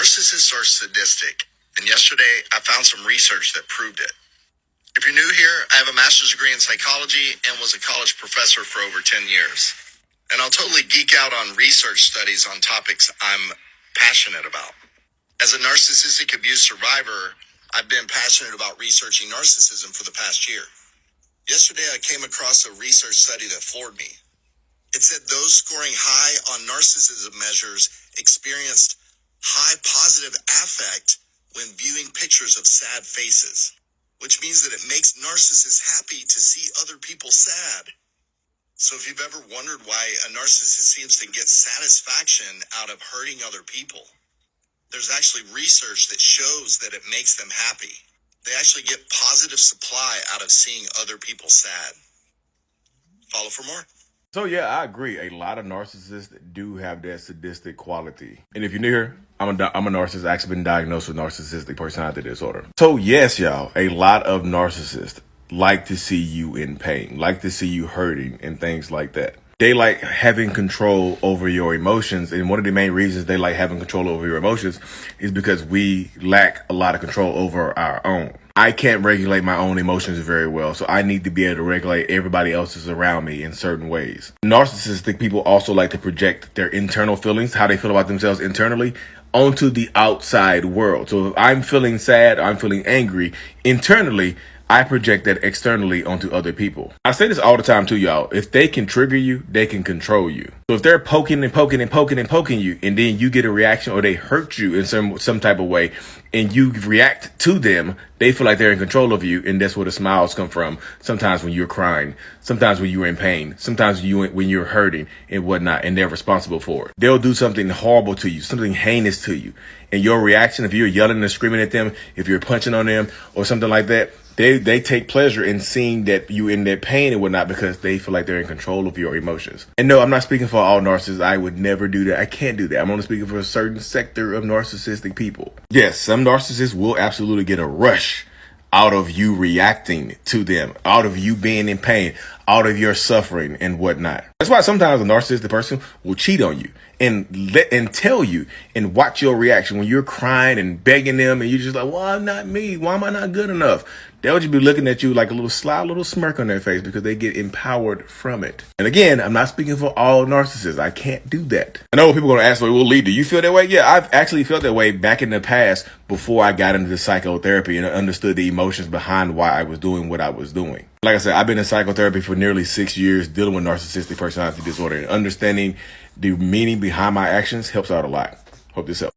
Narcissists are sadistic, and yesterday I found some research that proved it. If you're new here, I have a master's degree in psychology and was a college professor for over 10 years. And I'll totally geek out on research studies on topics I'm passionate about. As a narcissistic abuse survivor, I've been passionate about researching narcissism for the past year. Yesterday, I came across a research study that floored me. It said those scoring high on narcissism measures experienced high positive affect when viewing pictures of sad faces, which means that it makes narcissists happy to see other people sad. So if you've ever wondered why a narcissist seems to get satisfaction out of hurting other people, there's actually research that shows that it makes them happy. They actually get positive supply out of seeing other people sad. Follow for more. So yeah, I agree. A lot of narcissists do have that sadistic quality. And if you're new here, I'm a narcissist. I've actually been diagnosed with narcissistic personality disorder. So yes, y'all, a lot of narcissists like to see you in pain, like to see you hurting and things like that. They like having control over your emotions. And one of the main reasons they like having control over your emotions is because we lack a lot of control over our own. I can't regulate my own emotions very well, so I need to be able to regulate everybody else's around me in certain ways. Narcissistic people also like to project their internal feelings, how they feel about themselves internally, onto the outside world. So if I'm feeling sad, I'm feeling angry, internally, I project that externally onto other people. I say this all the time to y'all. If they can trigger you, they can control you. So if they're poking and poking and poking and poking you, and then you get a reaction or they hurt you in some type of way, and you react to them, they feel like they're in control of you, and that's where the smiles come from. Sometimes when you're crying, sometimes when you're in pain, sometimes when you're hurting and whatnot, and they're responsible for it. They'll do something horrible to you, something heinous to you. And your reaction, if you're yelling and screaming at them, if you're punching on them or something like that, they take pleasure in seeing that you in that pain and whatnot because they feel like they're in control of your emotions. And no, I'm not speaking for all narcissists. I would never do that. I can't do that. I'm only speaking for a certain sector of narcissistic people. Yes, some narcissists will absolutely get a rush out of you reacting to them, out of you being in pain, out of your suffering and whatnot. That's why sometimes a narcissistic person will cheat on you and tell you and watch your reaction when you're crying and begging them and you're just like, well, I'm not me. Why am I not good enough? They'll just be looking at you like a little sly little smirk on their face because they get empowered from it. And again, I'm not speaking for all narcissists. I can't do that. I know people are going to ask me, well, Lee, do you feel that way? Yeah, I've actually felt that way back in the past before I got into the psychotherapy and understood the emotions behind why I was doing what I was doing. Like I said, I've been in psychotherapy for nearly 6 years dealing with narcissistic personality disorder, and understanding the meaning behind my actions helps out a lot. Hope this helps.